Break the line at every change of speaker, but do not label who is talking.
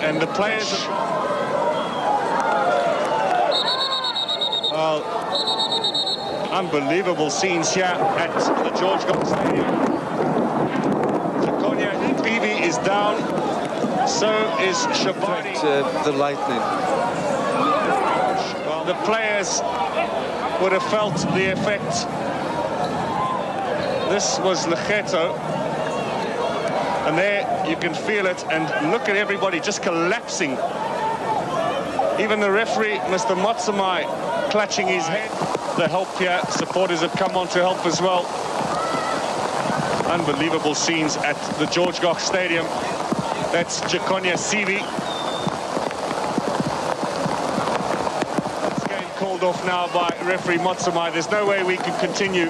and the players... Unbelievable scenes here at the George Goff Stadium. Jakonya Bibi is down, so is Shabani.
The lightning.
Well, the players would have felt the effect. This was Lecheto, and there you can feel it, and look at everybody just collapsing. Even the referee, Mr. Matsamai, clutching his head. The help here, supporters have come on to help as well. Unbelievable scenes at the George Goff Stadium. That's Jakonya Sivi. This game called off now by referee Matsamai. There's no way we can continue